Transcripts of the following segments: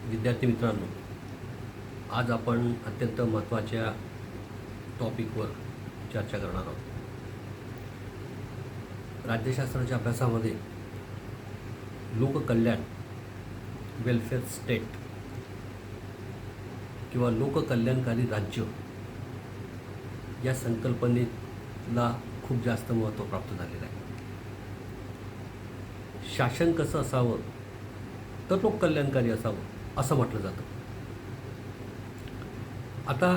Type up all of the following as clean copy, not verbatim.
विद्यार्थी मित्रांनो, आज आपण अत्यंत महत्त्वाच्या टॉपिकवर चर्चा करणार आहोत. राज्यशास्त्राच्या अभ्यासामध्ये लोककल्याण, वेलफेअर स्टेट किंवा लोककल्याणकारी राज्य या संकल्पनेला खूप जास्त महत्त्व प्राप्त झालेलं आहे. शासन कसं असावं तर लोककल्याणकारी असावं असं म्हटलं जातं. आता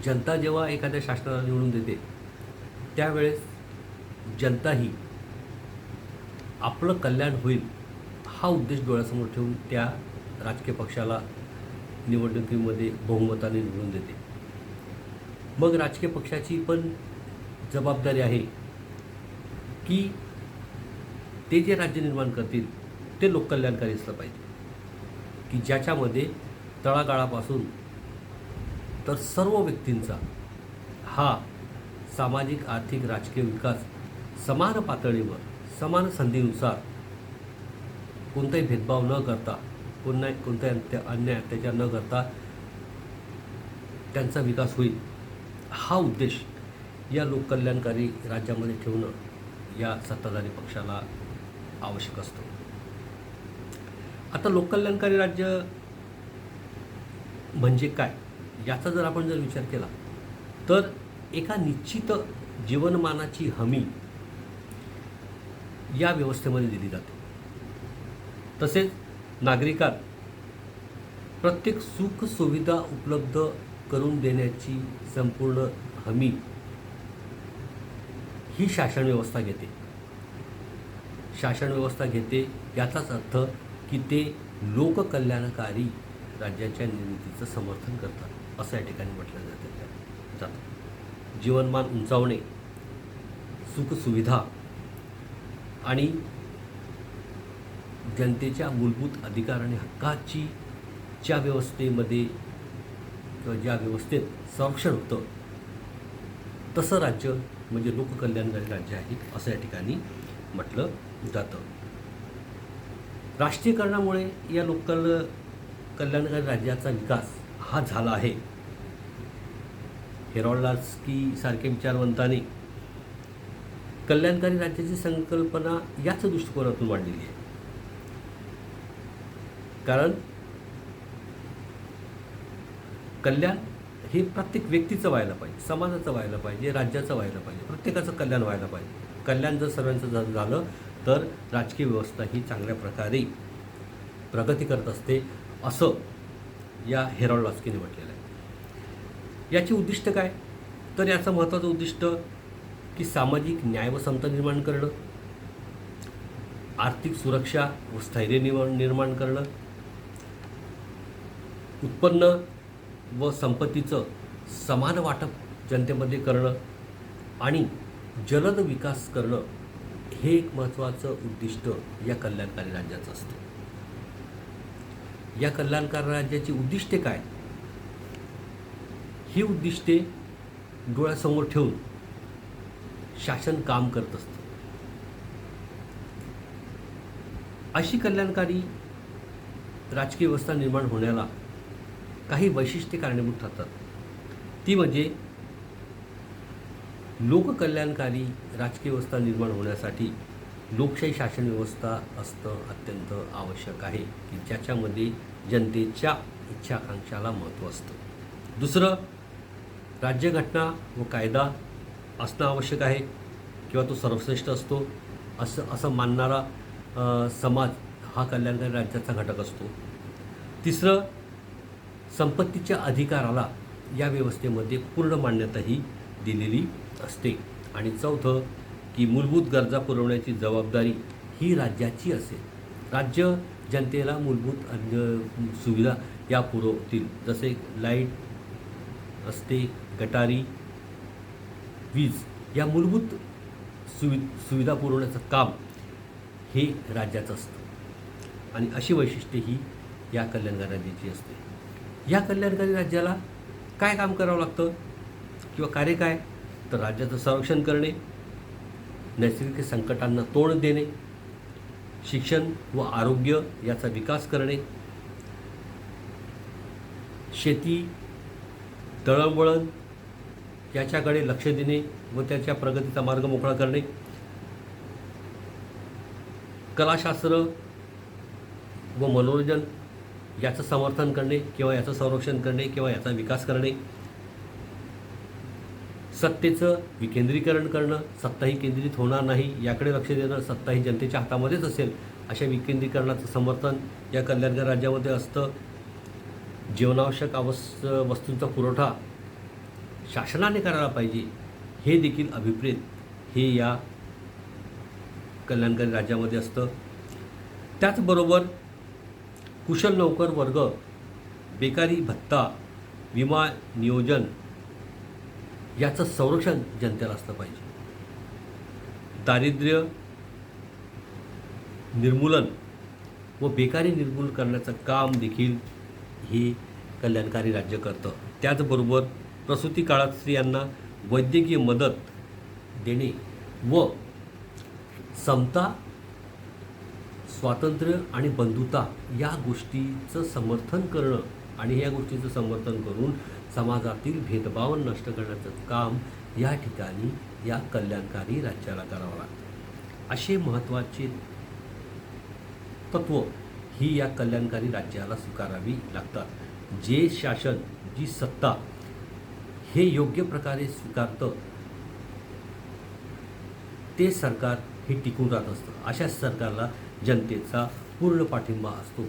जनता जेव्हा एखाद्या शासनाला निवडून देते त्यावेळेस जनताही आपलं कल्याण होईल हा उद्देश डोळ्यासमोर ठेवून त्या राजकीय पक्षाला निवडणुकीमध्ये बहुमताने निवडून देते. मग राजकीय पक्षाची पण जबाबदारी आहे की ते जे राज्य निर्माण करतील ते लोककल्याणकारी असलं पाहिजे, की ज्याच्यामध्ये तळागाळापासून तर सर्व व्यक्तींचा हा सामाजिक, आर्थिक, राजकीय विकास समान पातळीवर, समान संधीनुसार कोणताही भेदभाव न करता, कोणताही अन्याय अत्याचार न करता त्यांचा विकास होईल हा उद्देश या लोककल्याणकारी राज्यामध्ये ठेवणं या सत्ताधारी पक्षाला आवश्यक असतं. आता लोककल्याणकारी राज्य म्हणजे काय याचा जर आपण विचार केला तर एका निश्चित जीवनमानाची हमी या व्यवस्थेमध्ये दिली जाते. तसेच नागरिकात प्रत्येक सुख सुविधा उपलब्ध करून देण्याची संपूर्ण हमी ही शासन व्यवस्था घेते. शासन व्यवस्था घेते याचाच अर्थ की ते लोककल्याणकारी राज्याच्या निर्मितीचं समर्थन करतात असं या ठिकाणी म्हटलं जातं. जीवनमान उंचावणे, सुखसुविधा आणि जनतेच्या मूलभूत अधिकार आणि हक्काची ज्या व्यवस्थेमध्ये किंवा ज्या व्यवस्थेत संरक्षण होतं तसं राज्य म्हणजे लोककल्याणकारी राज्य आहे असं या ठिकाणी म्हटलं जातं. राष्ट्रीयकरणामुळे या लोककल्याणकारी राज्याचा विकास हा झाला आहे. हेरॉल्ड लास्की सारख्या विचारवंतांनी कल्याणकारी राज्याची संकल्पना याच दृष्टिकोनातून मांडलेली आहे. कारण कल्याण हे प्रत्येक व्यक्तीचं व्हायला पाहिजे, समाजाचं व्हायला पाहिजे, राज्याचं व्हायला पाहिजे, प्रत्येकाचं कल्याण व्हायला पाहिजे. कल्याण जर सर्वांचं झालं तर राजकीय व्यवस्था ही चांगल्या प्रकारे प्रगती करत असते असं या हेरॉल्ड लास्कीने म्हटलेलं आहे. याची उद्दिष्ट काय तर याचं महत्त्वाचं उद्दिष्ट की सामाजिक न्याय व समता निर्माण करणं, आर्थिक सुरक्षा व स्थैर्य निर्माण करणं, उत्पन्न व संपत्तीचं समान वाटप जनतेमध्ये करणं आणि जलद विकास करणं हे एक महत्त्वाचं उद्दिष्ट या कल्याणकारी राज्याचं असतं. या कल्याणकारी राज्याची उद्दिष्टे काय ही उद्दिष्टे डोळ्यासमोर ठेवून शासन काम करत असतं. अशी कल्याणकारी राजकीय व्यवस्था निर्माण होण्याला काही वैशिष्ट्ये कारणीभूत ठरतात. ती म्हणजे लोककल्याणकारी राजकीय व्यवस्था निर्माण होण्यासाठी लोकशाही शासन व्यवस्था असणं अत्यंत आवश्यक आहे की ज्याच्यामध्ये जनतेच्या इच्छाकांक्षाला महत्त्व असतं. दुसरं, राज्यघटना व कायदा असणं आवश्यक आहे किंवा तो सर्वश्रेष्ठ असतो असं मानणारा समाज हा कल्याणकारी राज्याचा घटक असतो. तिसरं, संपत्तीच्या अधिकाराला या व्यवस्थेमध्ये पूर्ण मान्यताही दिलेली असते. आणि चौथं की मूलभूत गरजा पुरवण्याची जबाबदारी ही राज्याची असेल. राज्य जनतेला मूलभूत सुविधा या पुरवतील, जसे लाईट असते, गटारी, वीज या मूलभूत सुविधा पुरवण्याचं काम हे राज्याचं असतं. आणि अशी वैशिष्ट्ये ही या कल्याणकारी राज्याची असते. या कल्याणकारी राज्याला काय काम करावं लागतं किंवा कार्य काय तर राज्याचं संरक्षण करणे, नैसर्गिक संकटांना तोंड देणे, शिक्षण व आरोग्य याचा विकास करणे, शेती, दळणवळण याच्याकडे लक्ष देणे व त्याच्या प्रगतीचा मार्ग मोकळा करणे, कलाशास्त्र व मनोरंजन याचं समर्थन करणे किंवा याचं संरक्षण करणे किंवा याचा विकास करणे, सत्तेचं विकेंद्रीकरण करणं, सत्ताही केंद्रित होणार नाही याकडे लक्ष देणं, सत्ताही जनतेच्या हातामध्येच असेल अशा विकेंद्रीकरणाचं समर्थन या कल्याणकारी राज्यामध्ये असतं. जीवनावश्यक वस्तूंचा पुरवठा शासनाने करायला पाहिजे हे देखील अभिप्रेत हे या कल्याणकारी राज्यामध्ये असतं. त्याचबरोबर कुशल नोकर वर्ग, बेकारी भत्ता, विमा नियोजन याचं संरक्षण जनतेला असलं पाहिजे. दारिद्र्य निर्मूलन व बेकारी निर्मूलन करण्याचं काम देखील हे कल्याणकारी राज्य करतं. त्याचबरोबर प्रसूती काळात स्त्रियांना वैद्यकीय मदत देणे व समता, स्वातंत्र्य आणि बंधुता या गोष्टीचं समर्थन करणं आणि या गोष्टीचं समर्थन करून समाजातील भेदभाव नष्ट करण्याचं काम या ठिकाणी या कल्याणकारी राज्याला करावं लागतं. असे महत्त्वाचे तत्त्व ही या कल्याणकारी राज्याला स्वीकारावी लागतात. जे शासन, जी सत्ता हे योग्य प्रकारे स्वीकारतं ते सरकार हे टिकून राहत असतं. अशा सरकारला जनतेचा पूर्ण पाठिंबा असतो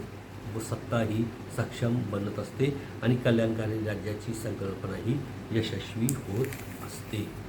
व सत्ता ही सक्षम बनत असते आणि कल्याणकारी राज्याची संकल्पना ही यशस्वी होत असते.